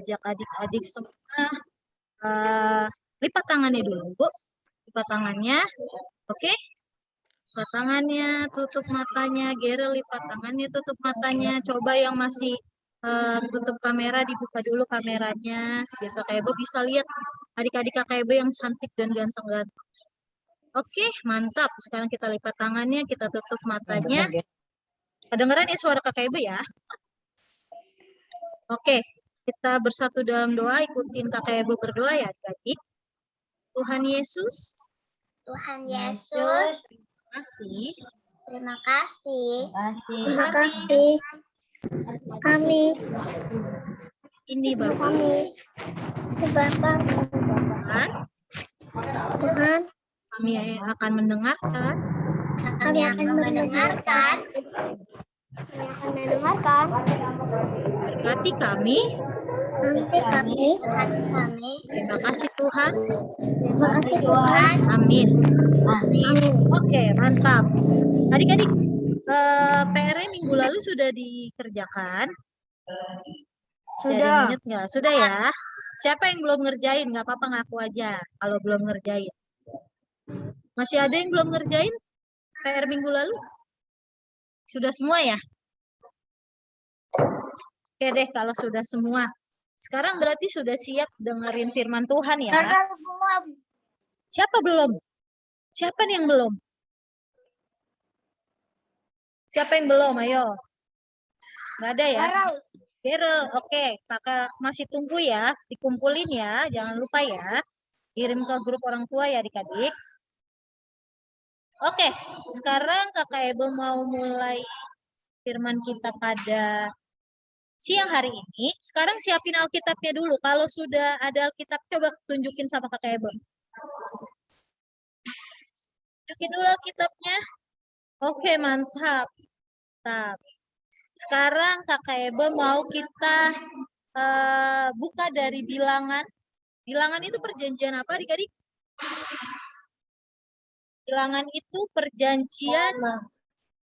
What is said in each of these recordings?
ajak adik-adik semua lipat tangannya dulu, Bu. Lipat tangannya. Oke. Lipat tangannya, tutup matanya. Gerel lipat tangannya, tutup matanya. Coba yang masih tutup kamera, dibuka dulu kameranya. Biar Kakak Ebo bisa lihat adik-adik Kakak Ebo yang cantik dan ganteng-ganteng. Oke, mantap. Sekarang kita lipat tangannya, kita tutup matanya. Kedengeran ya suara Kakak Ebo ya? Oke, kita bersatu dalam doa, ikutin Kakak Ebo berdoa ya adik-adik. Tuhan Yesus. Tuhan Yesus. Terima kasih. Terima kasih. Terima kasih. Kami. Ini Bapak. Bapak. Tuhan. Kami akan mendengarkan. Kami akan mendengarkan. Berkati kami. Terima kasih Tuhan. Terima kasih Tuhan. Amin. Amin. Oke, mantap. Adik-adik, PR-nya minggu lalu sudah dikerjakan? Sudah. Ingat nggak? Sudah ya. Siapa yang belum ngerjain? Nggak apa-apa, ngaku aja kalau belum ngerjain. Masih ada yang belum ngerjain PR minggu lalu? Sudah semua ya? Oke deh, kalau sudah semua. Sekarang berarti sudah siap dengerin firman Tuhan ya? Siapa belum? Siapa nih yang belum? Siapa yang belum? Ayo. Nggak ada ya? Gerel, oke. Kakak masih tunggu ya. Dikumpulin ya. Jangan lupa ya. Kirim ke grup orang tua ya adik-adik. Oke, sekarang Kakak Ebo mau mulai firman kita pada siang hari ini. Sekarang siapin Alkitabnya dulu. Kalau sudah ada Alkitab, coba tunjukin sama Kakak Ebo. Tunjukin dulu Alkitabnya. Oke, mantap. Mantap. Sekarang Kakak Ebo mau kita buka dari bilangan. Bilangan itu perjanjian apa adik-adik? Bilangan itu perjanjian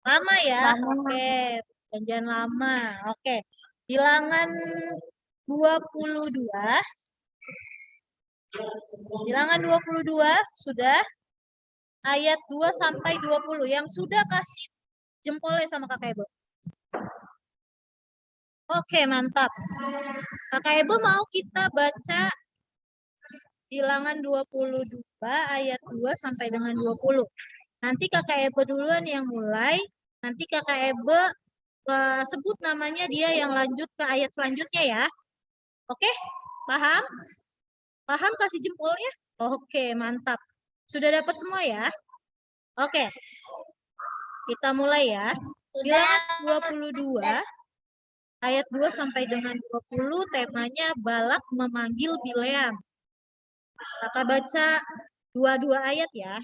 lama ya. Oke, perjanjian lama. Oke. Bilangan 22. Bilangan 22 sudah ayat 2 sampai 20. Yang sudah kasih jempolnya sama Kakak Ebo. Oke, mantap. Kakak Ebo mau kita baca bilangan 22 ayat 2 sampai dengan 20. Nanti Kakak Ebo duluan yang mulai. Nanti Kakak Ebo sebut namanya, dia yang lanjut ke ayat selanjutnya ya. Oke? Paham? Paham kasih jempolnya? Oke, mantap. Sudah dapat semua ya? Oke. Kita mulai ya. Bilangan 22 ayat 2 sampai dengan 20, temanya Balak memanggil Bileam. Kakak baca dua ayat ya.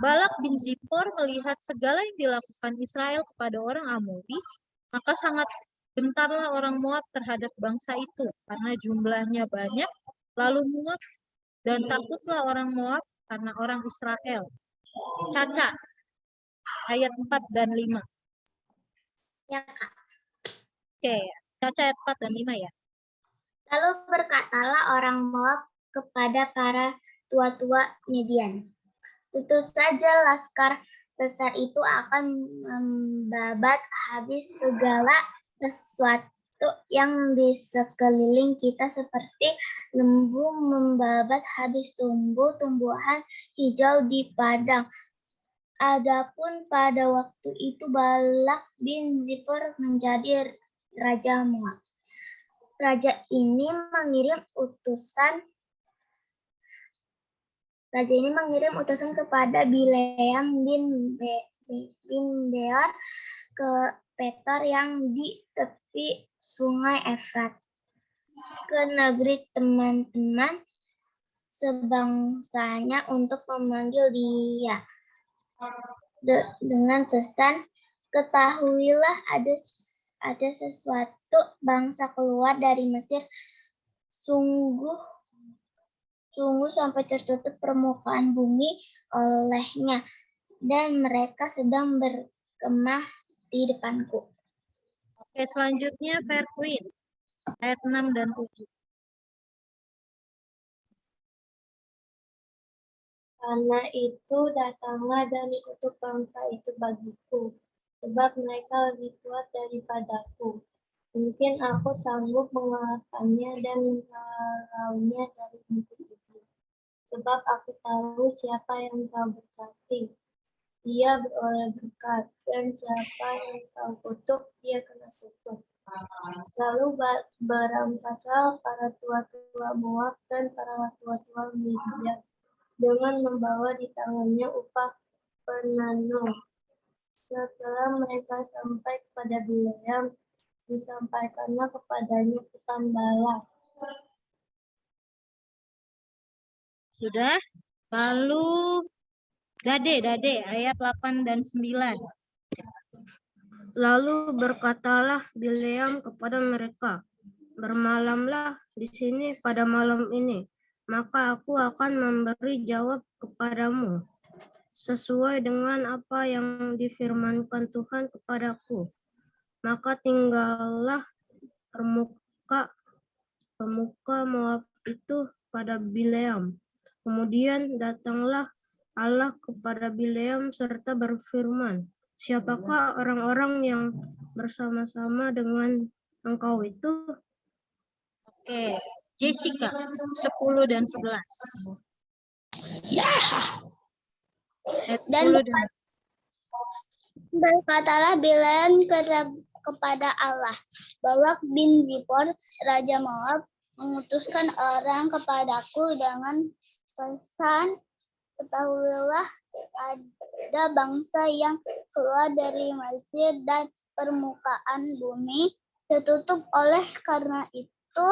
Balak bin Zippor melihat segala yang dilakukan Israel kepada orang Amori, maka sangat gentarlah orang Moab terhadap bangsa itu, karena jumlahnya banyak, lalu Moab, dan takutlah orang Moab karena orang Israel. Caca, ayat 4 dan 5. Ya, Kak. Oke, Caca ayat 4 dan 5 ya. Lalu berkatalah orang Moab kepada para tua-tua Midian, tentu saja laskar besar itu akan membabat habis segala sesuatu yang di sekeliling kita seperti lembu membabat habis tumbuh-tumbuhan hijau di padang. Adapun pada waktu itu Balak bin Zippor menjadi raja Moab. Raja ini mengirim utusan kepada Bileam bin Beor ke Petor yang di tepi sungai Efrat, ke negeri teman-teman sebangsanya untuk memanggil dia dengan pesan, ketahuilah ada sesuatu bangsa keluar dari Mesir, sungguh sampai tertutup permukaan bumi olehnya, dan mereka sedang berkemah di depanku. Oke, selanjutnya Fair Queen. Ayat 6 dan 7. Karena itu datanglah dan kutuk bangsa itu bagiku, sebab mereka lebih kuat daripadaku. Mungkin aku sanggup mengalahkannya dan mengalaunya dari negeri itu. Sebab aku tahu siapa yang kau berkati. Dia beroleh berkat, dan siapa yang kau kutuk, dia kena kutuk. Lalu berangkatlah para tua-tua Moab dan para tua-tua Midian dengan membawa di tangannya upah penenun. Setelah mereka sampai kepada Bileam, disampaikanlah kepadanya pesan Balak. Sudah? Lalu Dade ayat 8 dan 9. Lalu berkatalah Bileam kepada mereka, bermalamlah di sini pada malam ini, maka aku akan memberi jawab kepadamu sesuai dengan apa yang difirmankan Tuhan kepadaku. Maka tinggallah pemuka Moab itu pada Bileam. Kemudian datanglah Allah kepada Bileam serta berfirman, siapakah orang-orang yang bersama-sama dengan engkau itu? Oke, Jessica 10 dan 11. Ayat 10 dan Berkatalah Bileam kepada Allah, Balak bin Zipor, Raja Moab, mengutuskan orang kepadaku dengan pesan, ketahuilah ada bangsa yang keluar dari Mesir dan permukaan bumi tertutup karena itu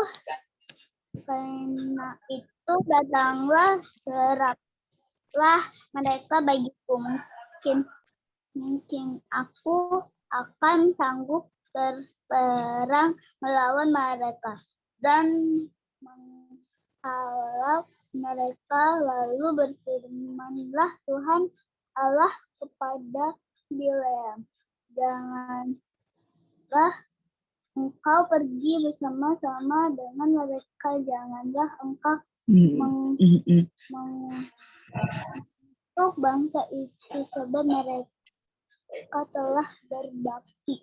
datanglah seraplah mereka bagiku. Mungkin aku akan sanggup berperang melawan mereka dan menghalau mereka. Lalu berfirmanlah Tuhan Allah kepada Bileam, janganlah engkau pergi bersama-sama dengan mereka, janganlah engkau mengutuk bangsa itu, sebab mereka telah berbakti.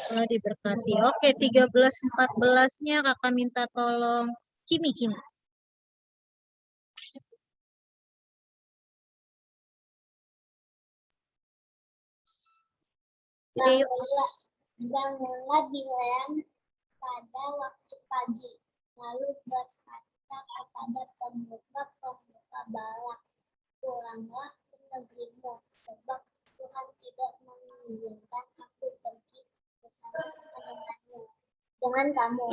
telah diberkati. Oke, 13-14-nya kakak minta tolong Kimi. Bangunlah Bileam pada waktu pagi, lalu berkata kepada pemuka Balak, pulanglah ke negerimu, sebab Tuhan tidak mengizinkan aku pergi bersama dengan kamu.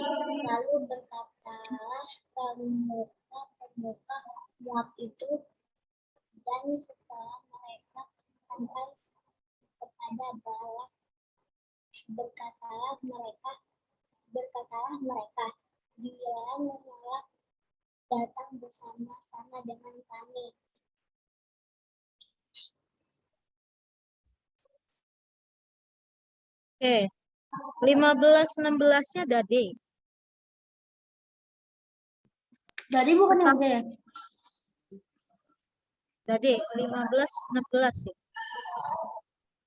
Lalu berkatalah pemuka Moab itu, dan setelah mereka sampai kepada Balak, berkatalah mereka, Bileam menolak datang bersama-sama dengan kami. Oke, 15-16-nya Dade. Jadi bukan yang udah ya? Dade, 15-16 ya.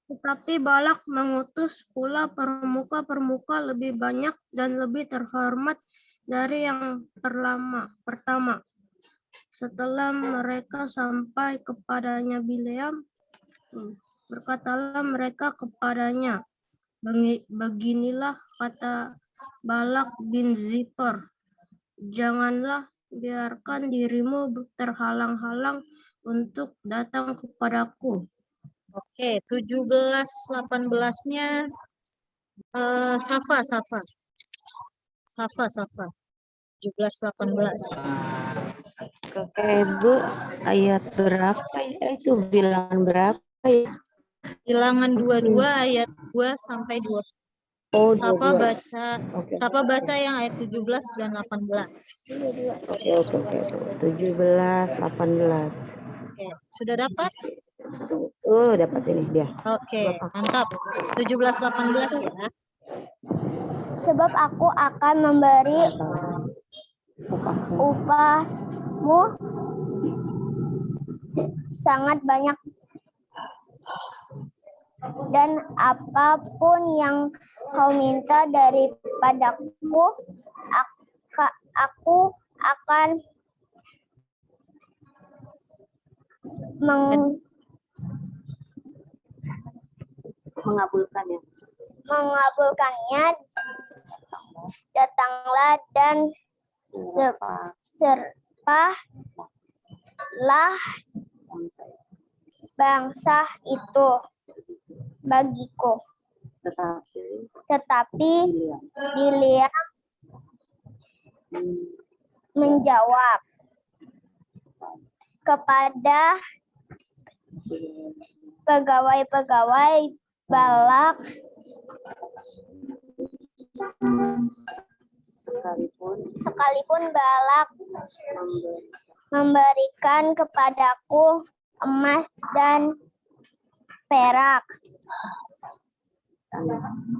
Tetapi Balak mengutus pula permuka lebih banyak dan lebih terhormat dari yang pertama. Setelah mereka sampai kepadanya Bileam, berkatalah mereka kepadanya, beginilah kata Balak bin Zipor, janganlah biarkan dirimu terhalang-halang untuk datang kepadaku. Oke, 17-18-nya Safa. 17-18. Kakak Ibu, ayat berapa ya? Itu bilangan berapa ya? Bilangan 22 ayat 2 sampai 20. Oh, Safa 22. baca, Oke. Safa baca yang ayat 17 dan 18. Oke. 17, 18. Oke, sudah dapat? Dapat ini dia. Oke, mantap. 17-18 ya. Sebab aku akan memberi Upahmu. upahmu sangat banyak, dan apapun yang kau minta daripadaku, aku akan Mengabulkannya. mengabulkannya. Datanglah dan serpahlah bangsa itu bagiku. Tetapi Bileam menjawab kepada pegawai-pegawai Balak, sekalipun Balak memberikan kepadaku emas dan perak,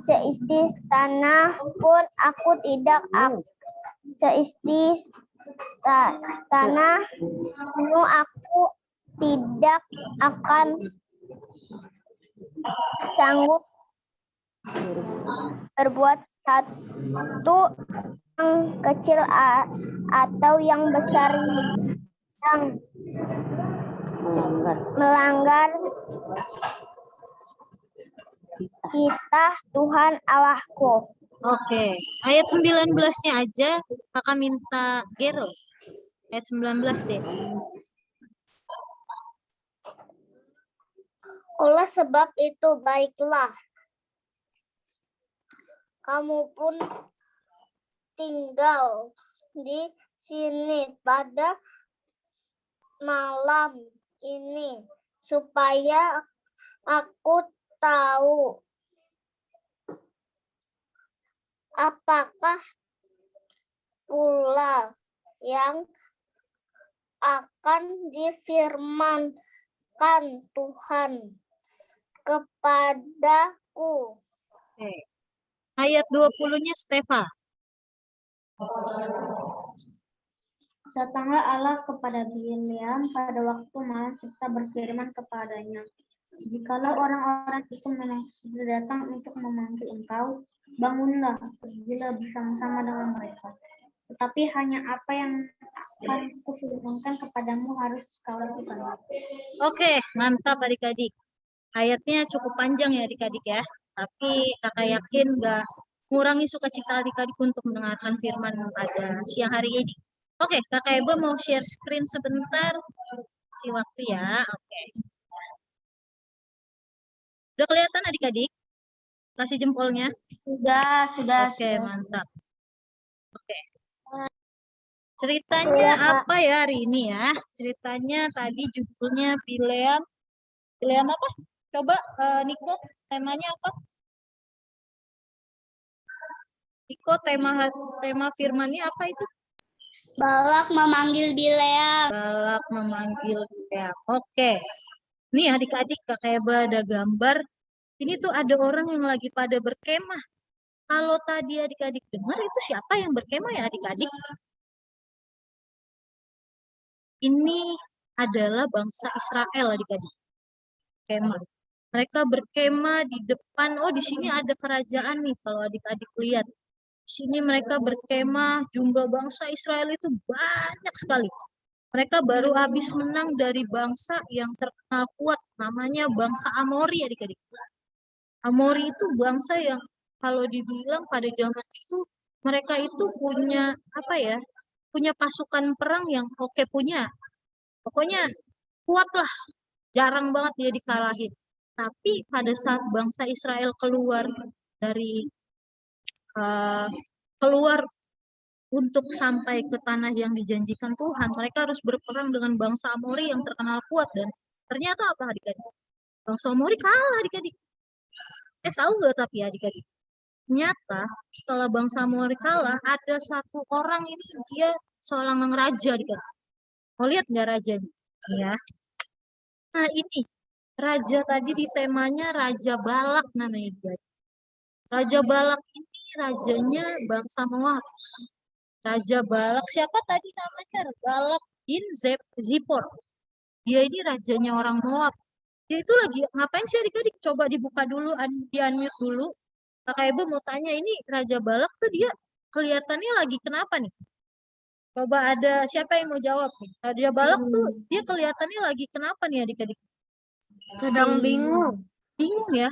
seistis tanah pun aku tidak seistis tanah aku tidak akan sanggup berbuat satu yang kecil atau yang besar yang melanggar titah Tuhan Allahku. Oke, ayat 19-nya aja kakak minta Gero. Ayat 19 deh. Oleh sebab itu baiklah, kamu pun tinggal di sini pada malam ini, supaya aku tahu apakah pula yang akan difirmankan Tuhan kepadaku. Oke. Ayat 20-nya Stefa. Datanglah Allah kepada Bileam pada waktu malam serta berfirman kepadanya, jikalau orang-orang itu sudah datang untuk memanggil engkau, bangunlah, pergilah bersama-sama dengan mereka. Tetapi hanya apa yang akan kufirmankan kepadamu harus kau lakukan. Oke, mantap adik-adik. Ayatnya cukup panjang ya adik-adik ya. Tapi kakak yakin nggak mengurangi sukacita adik-adik untuk mendengarkan firman pada siang hari ini. Oke, kakak Eba mau share screen sebentar. Si waktu ya. Oke. Udah kelihatan adik-adik? Kasih jempolnya. Sudah. Oke, mantap. Oke. Ceritanya apa ya hari ini ya? Ceritanya tadi judulnya Bileam. Bileam apa? Coba Niko, temanya apa? Niko, tema firmannya apa itu? Balak memanggil Bileam. Balak memanggil Bileam. Oke. Nih adik-adik, kakak Eba ada gambar. Ini tuh ada orang yang lagi pada berkemah. Kalau tadi adik-adik dengar itu siapa yang berkemah ya adik-adik? Ini adalah bangsa Israel adik-adik. Kemah. Mereka berkemah di depan. Oh, di sini ada kerajaan nih kalau adik-adik lihat. Di sini mereka berkemah, jumlah bangsa Israel itu banyak sekali. Mereka baru habis menang dari bangsa yang terkenal kuat, namanya bangsa Amori adik-adik. Amori itu bangsa yang kalau dibilang pada zaman itu mereka itu punya apa ya? Punya pasukan perang yang oke punya. Pokoknya kuat lah. Jarang banget dia dikalahin. Tapi pada saat bangsa Israel keluar dari keluar untuk sampai ke tanah yang dijanjikan Tuhan, mereka harus berperang dengan bangsa Amori yang terkenal kuat, dan ternyata apa adik-adik? Bangsa Amori kalah adik-adik. Tahu nggak tapi adik-adik? Ternyata setelah bangsa Amori kalah, ada satu orang ini dia seorang raja adik-adik. Mau lihat nggak raja ini? Ya. Nah ini raja tadi di temanya Raja Balak namanya dia. Raja Balak ini rajanya bangsa Moab. Raja Balak siapa tadi namanya? Balak bin Zippor. Dia ini rajanya orang Moab. Dia itu lagi ngapain sih adik-adik? Coba dibuka dulu, di unmute dulu. Kakak Ibu mau tanya, ini Raja Balak tuh dia kelihatannya lagi kenapa nih? Coba ada siapa yang mau jawab nih? Raja Balak tuh dia kelihatannya lagi kenapa nih adik-adik? Sedang bingung. Bingung ya?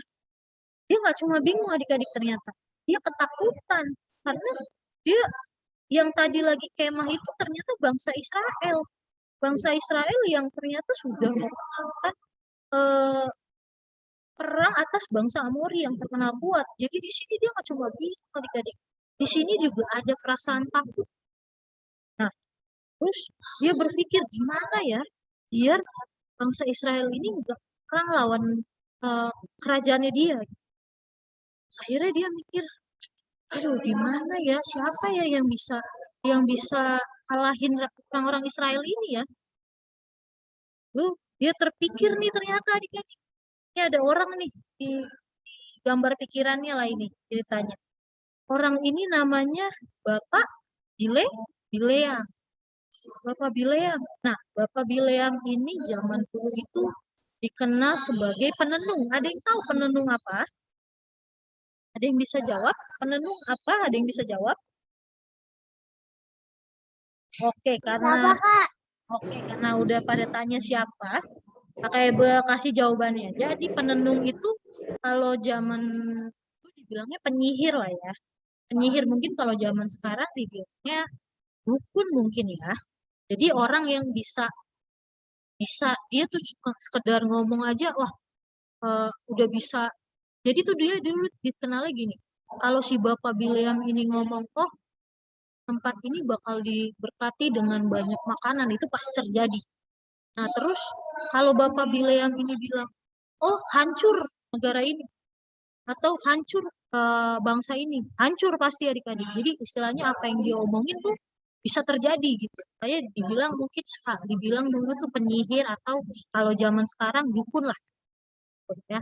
Dia nggak cuma bingung adik-adik ternyata. Dia ketakutan. Karena dia yang tadi lagi kemah itu ternyata bangsa Israel. Bangsa Israel yang ternyata sudah memenangkan perang atas bangsa Amori yang terkenal kuat. Jadi di sini dia nggak cuma bingung adik-adik. Di sini juga ada perasaan takut. Nah, terus dia berpikir gimana ya biar bangsa Israel ini nggak perang lawan kerajaannya dia. Akhirnya dia mikir, aduh gimana ya, siapa ya yang bisa kalahin orang-orang Israel ini ya. Lu dia terpikir nih ternyata adik-adik. Ini ada orang nih di gambar pikirannya lah ini ceritanya. Orang ini namanya Bapak Bileam. Bapak Bileam. Nah, Bapak Bileam ini zaman dulu itu dikenal sebagai penenung. Ada yang tahu penenung apa? Ada yang bisa jawab? Penenung apa? Ada yang bisa jawab? Oke, karena udah pada tanya siapa, Kakak Ebe kasih jawabannya. Jadi penenung itu kalau zaman itu dibilangnya penyihir lah ya. Penyihir mungkin kalau zaman sekarang dibilangnya dukun mungkin ya. Jadi orang yang bisa dia tuh cuma sekedar ngomong aja, wah udah bisa. Jadi tuh dia dulu dikenalnya gini. Kalau si Bapak Bileam ini ngomong, oh tempat ini bakal diberkati dengan banyak makanan, itu pasti terjadi. Nah terus kalau Bapak Bileam ini bilang, oh hancur negara ini, atau hancur bangsa ini, hancur pasti adik-adik. Jadi istilahnya apa yang dia omongin tuh bisa terjadi gitu. Saya dibilang mungkin dibilang dulu tuh penyihir atau kalau zaman sekarang dukun lah. Ya.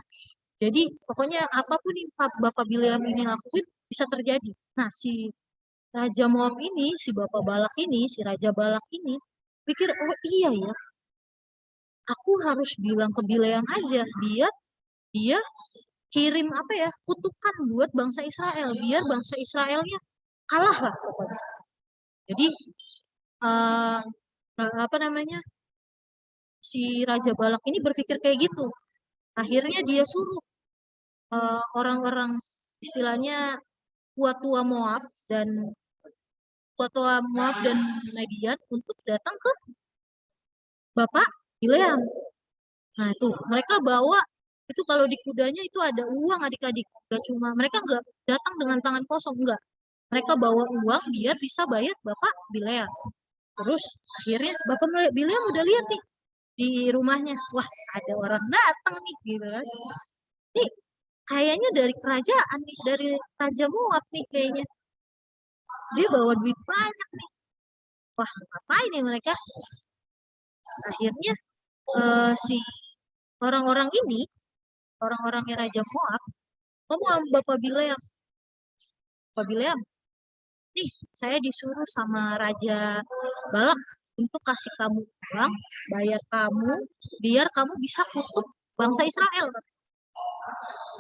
Jadi pokoknya apapun yang Bapak Bileam ini lakuin bisa terjadi. Nah si Raja Moab ini, si Bapak Balak ini, si Raja Balak ini pikir, oh iya ya, aku harus bilang ke Bileam aja, biar dia kirim apa ya, kutukan buat bangsa Israel, biar bangsa Israelnya kalah lah pokoknya. Jadi apa namanya, si Raja Balak ini berpikir kayak gitu. Akhirnya dia suruh orang-orang istilahnya tua-tua Moab dan Median untuk datang ke Bapak Bileam. Nah itu mereka bawa itu kalau di kudanya itu ada uang adik-adik. Gak cuma mereka nggak datang dengan tangan kosong, enggak. Mereka bawa uang biar bisa bayar Bapak Bileam. Terus akhirnya Bapak Bileam udah lihat nih di rumahnya, wah ada orang datang nih gitu kan. Nih kayaknya dari kerajaan nih, dari Raja Moab nih kayaknya. Dia bawa duit banyak nih. Wah ngapain nih mereka? Akhirnya si orang-orang ini, orang-orangnya Raja Moab, ngomong sama Bapak Bileam. Bapak Bileam, nih saya disuruh sama Raja Balak untuk kasih kamu uang, bayar kamu, biar kamu bisa kutuk bangsa Israel.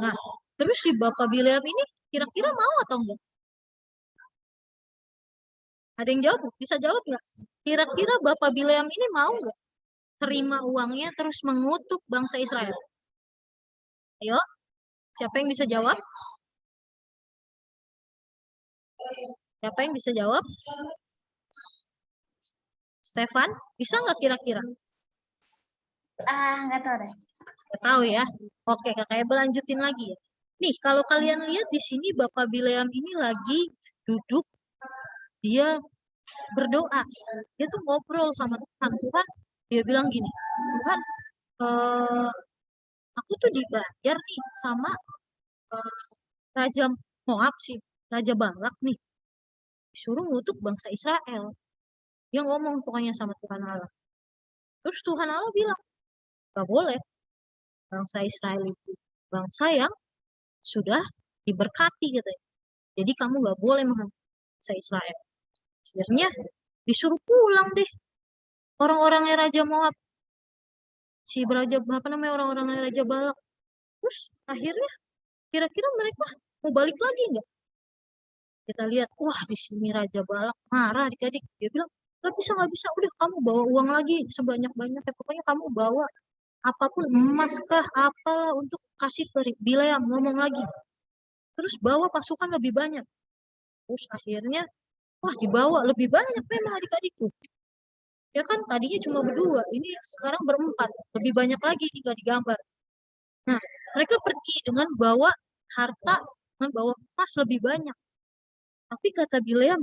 Nah, terus si Bapak Bileam ini kira-kira mau atau enggak? Ada yang jawab? Bisa jawab nggak? Kira-kira Bapak Bileam ini mau nggak terima uangnya terus mengutuk bangsa Israel? Ayo, siapa yang bisa jawab? Siapa yang bisa jawab? Stefan, bisa nggak kira-kira? Nggak tahu deh. Nggak tahu ya. Oke, kakaknya berlanjutin lagi ya. Nih, kalau kalian lihat di sini Bapak Bileam ini lagi duduk, dia berdoa. Dia tuh ngobrol sama Tuhan. Tuhan, dia bilang gini, Tuhan, aku tuh dibayar nih sama Raja Moab sih, Raja Balak nih. Disuruh ngutuk bangsa Israel. Dia ngomong pokoknya sama Tuhan Allah. Terus Tuhan Allah bilang, gak boleh. Bangsa Israel itu bangsa yang sudah diberkati gitu ya. Jadi kamu nggak boleh menghafal bahasa Israel. Akhirnya disuruh pulang deh orang-orangnya Raja Moab, si Raja apa namanya orang-orangnya Raja Balak. Terus akhirnya kira-kira mereka mau balik lagi nggak? Kita lihat, wah di sini Raja Balak marah adik-adik. Dia bilang, nggak bisa, udah kamu bawa uang lagi sebanyak-banyaknya. Pokoknya kamu bawa apapun, emas kah, apalah untuk kasih ke Bileam, ngomong lagi. Terus bawa pasukan lebih banyak. Terus akhirnya, wah dibawa lebih banyak memang adik-adikku. Ya kan tadinya cuma berdua, ini sekarang berempat. Lebih banyak lagi, ini nggak digambar. Nah, mereka pergi dengan bawa harta, dengan bawa emas lebih banyak. Tapi kata Bileam,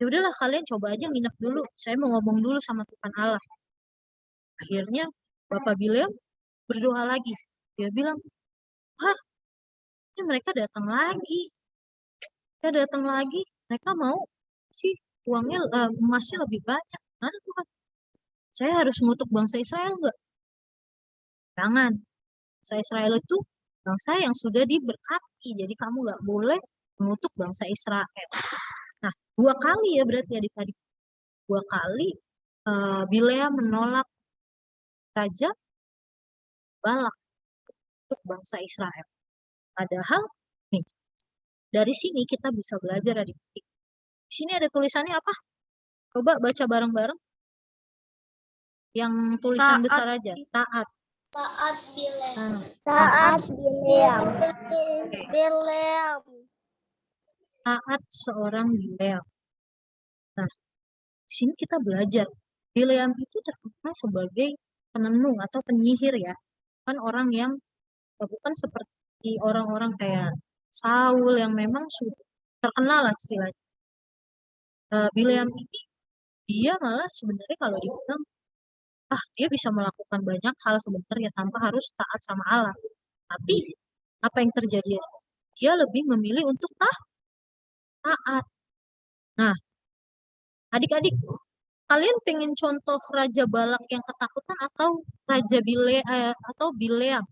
ya udahlah kalian coba aja nginep dulu. Saya mau ngomong dulu sama Tuhan Allah. Akhirnya Bapak Bileam berdoa lagi. Dia bilang, Tuhan, ini mereka datang lagi. Mereka datang lagi. Mereka mau sih uangnya, emasnya lebih banyak. Mana Tuhan? Saya harus ngutuk bangsa Israel enggak? Jangan. Bangsa Israel itu bangsa yang sudah diberkati. Jadi kamu nggak boleh mengutuk bangsa Israel. Nah, 2 kali ya berarti adik-adik. 2 kali Bileam menolak Raja Balak untuk bangsa Israel. Padahal, nih, dari sini kita bisa belajar adik-adik. Di sini ada tulisannya apa? Coba baca bareng-bareng. Yang tulisan Taat. besar aja, taat. Taat Bileam. Nah, Taat Bileam. taat seorang Bileam. Nah, di sini kita belajar. Bileam itu terkenal sebagai penenung atau penyihir ya. Kan orang yang bukan seperti orang-orang kayak Saul yang memang sudah terkenal lah istilahnya. Bileam ini dia malah sebenarnya kalau dibilang dia bisa melakukan banyak hal sebenarnya tanpa harus taat sama Allah. Tapi apa yang terjadi? Dia lebih memilih untuk taat. Nah, adik-adik, kalian pengen contoh Raja Balak yang ketakutan atau Raja atau Bileam?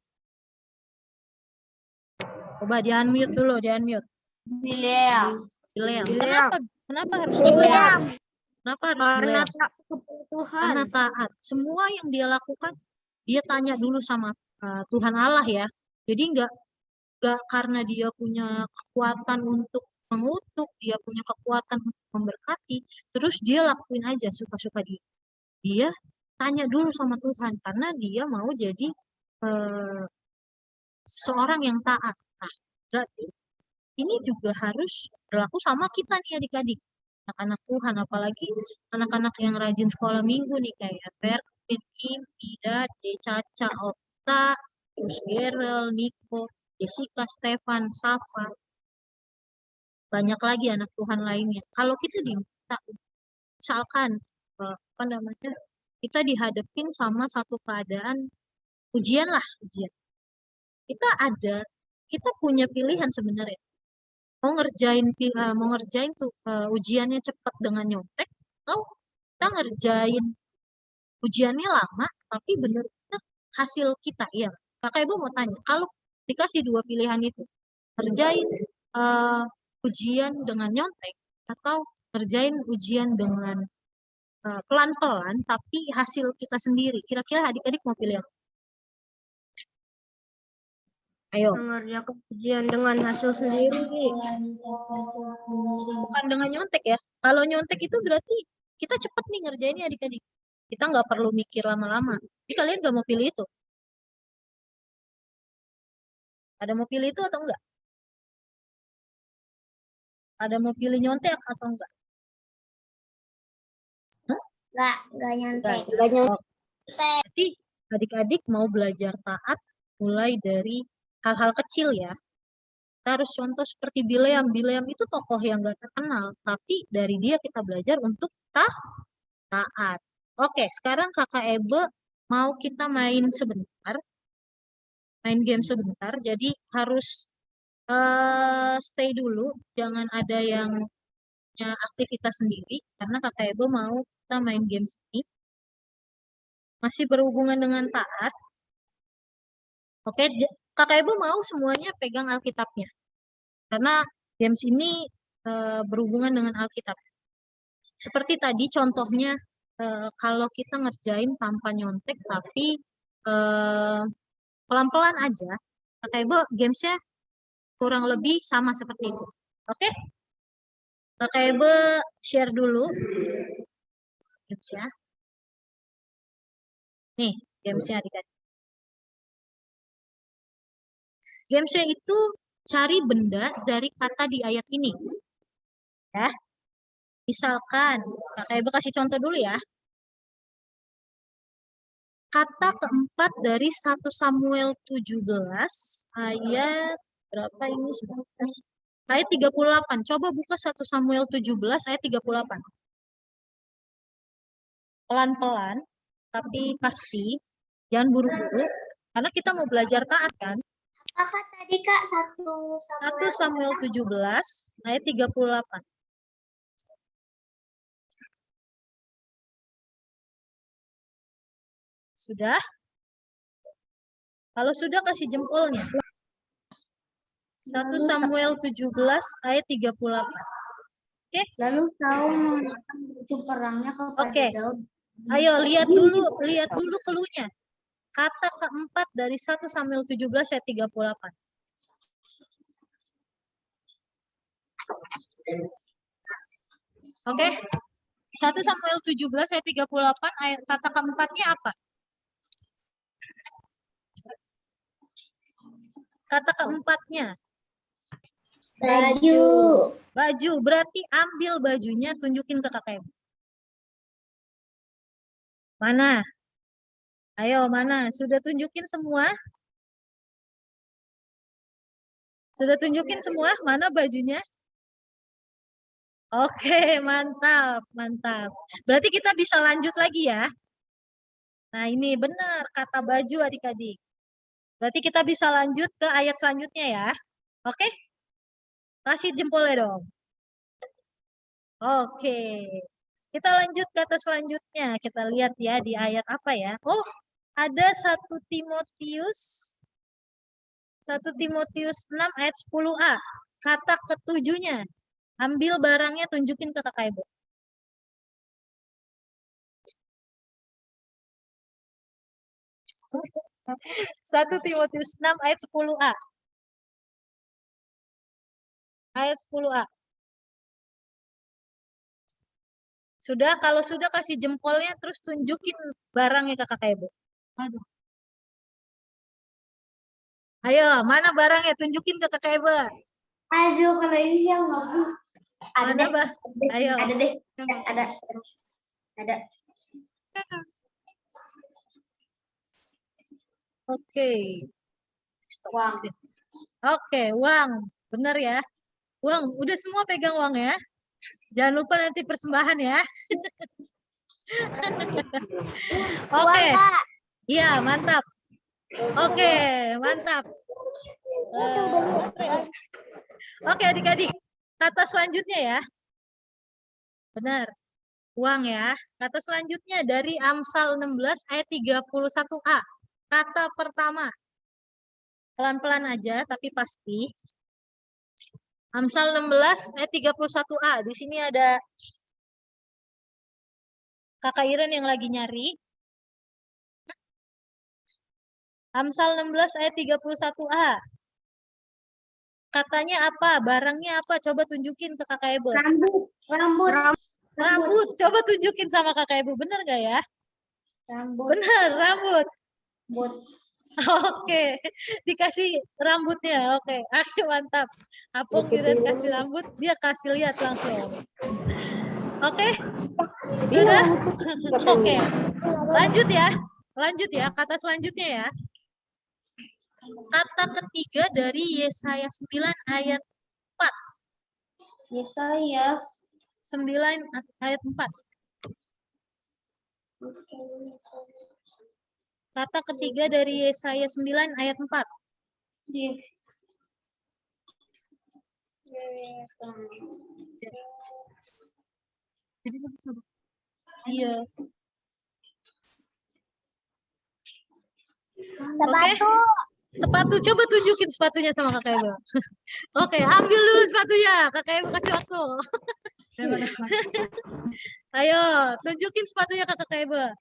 Coba di-unmute dulu, di-unmute. Bileam. Bileam. Bileam. Kenapa harus Bileam? Kenapa harus Karena Bileam? taat kepada Tuhan. Karena taat. Semua yang dia lakukan, dia tanya dulu sama Tuhan Allah ya. Jadi nggak karena dia punya kekuatan untuk mengutuk, dia punya kekuatan untuk memberkati, terus dia lakuin aja suka-suka dia. Dia tanya dulu sama Tuhan karena dia mau jadi seorang yang taat. Nah, berarti ini juga harus berlaku sama kita nih adik-adik. Anak-anak Tuhan, apalagi anak-anak yang rajin sekolah minggu nih kayak Berkin, Kim, Ida, Caca, Okta, terus Gerel, Niko, Jessica, Stefan, Safa, banyak lagi anak Tuhan lainnya. Kalau kita diminta, misalkan apa namanya, kita dihadapin sama satu keadaan ujian lah, ujian. Kita punya pilihan sebenarnya. Mau ngerjain tuh ujiannya cepat dengan nyontek, atau kita ngerjain ujiannya lama, tapi benar-benar hasil kita. Ya, Kakak Ibu mau tanya, kalau dikasih 2 pilihan itu, ngerjain ujian dengan nyontek, atau ngerjain ujian dengan pelan-pelan, tapi hasil kita sendiri. Kira-kira adik-adik mau pilih apa? Ayo. Mengerjakan ujian dengan hasil sendiri. Bukan dengan nyontek ya. Kalau nyontek itu berarti kita cepat nih ngerjainnya adik-adik. Kita nggak perlu mikir lama-lama. Jadi kalian nggak mau pilih itu? Ada mau pilih itu atau enggak? Ada mau pilih nyontek atau enggak? Enggak nyantek. Berarti adik-adik mau belajar taat mulai dari hal-hal kecil ya. Kita harus contoh seperti Bileam. Bileam itu tokoh yang gak terkenal, tapi dari dia kita belajar untuk taat. Oke, sekarang Kakak Ebe mau kita main sebentar. Main game sebentar, jadi harus stay dulu. Jangan ada yang punya aktivitas sendiri, karena Kakak Ebe mau kita main game ini. Masih berhubungan dengan taat. Oke, Kakak Ibu mau semuanya pegang Alkitabnya. Karena games ini berhubungan dengan Alkitab. Seperti tadi contohnya, kalau kita ngerjain tanpa nyontek tapi pelan-pelan aja, Kakak Ibu gamesnya kurang lebih sama seperti itu. Oke? Kakak Ibu share dulu gamesnya. Nih, gamesnya adik-adik. Gamesnya itu cari benda dari kata di ayat ini. Ya. Misalkan, Kakak Ibu kasih contoh dulu ya. Kata keempat dari 1 Samuel 17 ayat berapa ini sebentar? Ayat 38. Coba buka 1 Samuel 17 ayat 38. Pelan-pelan, tapi pasti. Jangan buru-buru. Karena kita mau belajar taat kan. Apa tadi Kak? 1 Samuel 17 ayat 38. Sudah? Kalau sudah kasih jempolnya. 1 Samuel 17 ayat 38. Oke? Lalu Saul mengarahkan baju perangnya kepada Oke. Daud. Ayo lihat dulu cluenya. Kata keempat dari 1 Samuel 17 ayat 38. Oke? 1 Samuel 17 ayat 38 ayat kata keempatnya apa? Kata keempatnya Baju. baju. Berarti ambil bajunya, tunjukin ke kakak ibu. Mana? Ayo, mana? Sudah tunjukin semua? Sudah tunjukin semua? Mana bajunya? Oke, mantap, mantap. Berarti kita bisa lanjut lagi ya. Nah, ini benar kata baju adik-adik. Berarti kita bisa lanjut ke ayat selanjutnya ya. Oke? Kasih jempolnya dong. Oke. Kita lanjut ke atas selanjutnya. Kita lihat ya di ayat apa ya. Oh, ada 1 Timotius 6 ayat 10a. Kata ketujuhnya. Ambil barangnya, tunjukin ke kakak ibu. Satu Timotius 6 ayat 10a. Ayat 10a. Sudah, kalau sudah kasih jempolnya, terus tunjukin barangnya ke kakak ibu. Aduh. Ayo, mana barangnya? Tunjukin ke kakak ibu. Aduh, kalau ini sih yang nggak bisa. Ada Mana, deh. Bah? Ayo. Ada deh. Ada. Oke. Uang. Oke, uang. Benar ya. Uang, udah semua pegang uang ya. Jangan lupa nanti persembahan ya. Oke. Iya, mantap. Oke, mantap. Oke, adik-adik. Kata selanjutnya ya. Benar. Uang ya. Kata selanjutnya dari Amsal 16 ayat 31a. Kata pertama. Pelan-pelan aja, tapi pasti. Amsal 16 ayat 31a. Di sini ada Kakak Iren yang lagi nyari. Amsal 16 ayat 31a. Katanya apa? Barangnya apa? Coba tunjukin ke kakak ibu. Rambut. Coba tunjukin sama kakak ibu. Bener gak ya? Rambut. Bener, rambut. Rambut. Oke, dikasih rambutnya. Oke, mantap. Apung Iren kasih rambut, dia kasih lihat langsung. Oke, sudah. Oke, lanjut ya. Lanjut ya, kata selanjutnya ya. Kata ketiga dari Yesaya 9 ayat 4. Yesaya 9 ayat 4. Kata ketiga dari Yesaya 9 ayat 4. Iya. Sepatu. Sepatu, coba tunjukin sepatunya sama Kakak Eba. Oke, ambil dulu sepatunya. Kakak Eba kasih waktu. Ayo, tunjukin sepatunya ke Kakak Eba.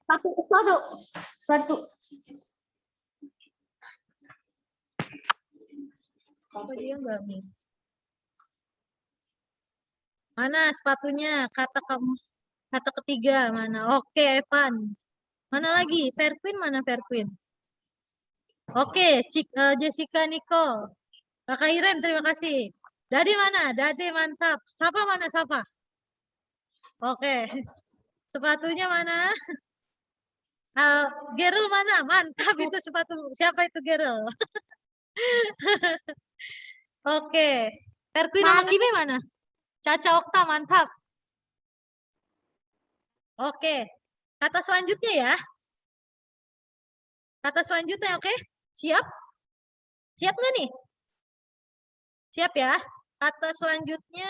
Sepatu. Apa dia enggak nih? Mana sepatunya? Kata ketiga mana? Oke, Evan. Mana lagi? Fairqueen mana Fairqueen? Oke, Jessica Nicole. Kakak Iren, terima kasih. Dade mana? Dade mantap. Sapa mana Sapa? Oke. Sepatunya mana? Gerel mana? Mantap itu sepatu. Siapa itu Gerel? Oke. Fairqueen sama Kimi mana? Caca Okta, mantap. Oke. Kata selanjutnya ya. Kata selanjutnya, oke? Siap? Siap nggak nih? Siap ya? Kata selanjutnya,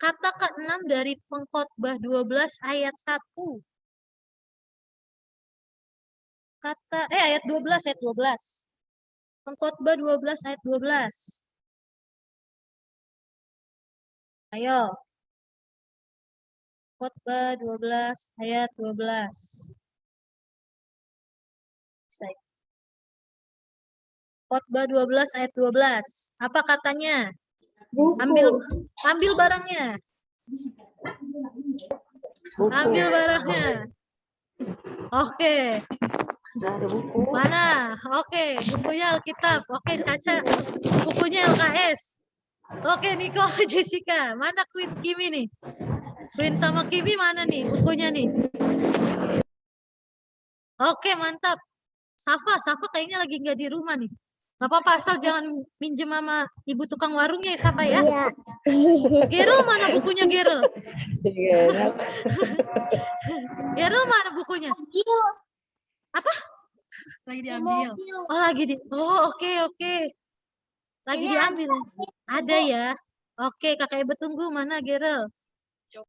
kata ke-6 dari Pengkhotbah 12 ayat 1. Ayat 12. Pengkhotbah 12 ayat 12. Ayo. Khotbah 12 ayat 12. Khotbah 12 ayat 12. Apa katanya? Buku. Ambil barangnya. Buku. Ambil barangnya. Oke. Nggak ada buku. Mana? Oke, bukunya Alkitab. Oke, Caca. Bukunya LKS. Oke, Niko, Jessica. Mana Queen Kimi nih? Queen sama Kimi mana nih bukunya nih? Oke, mantap. Safa kayaknya lagi nggak di rumah nih. Gak apa-apa, asal jangan minjem sama ibu tukang warungnya ya, Safa ya. Iya. Gerel mana bukunya Gerel? Iya, enak. Gerel mana bukunya? Apa? Lagi diambil. Oh, oke. Lagi diambil. Ada ya. Oke, Kakak Ibu tunggu mana Gerel?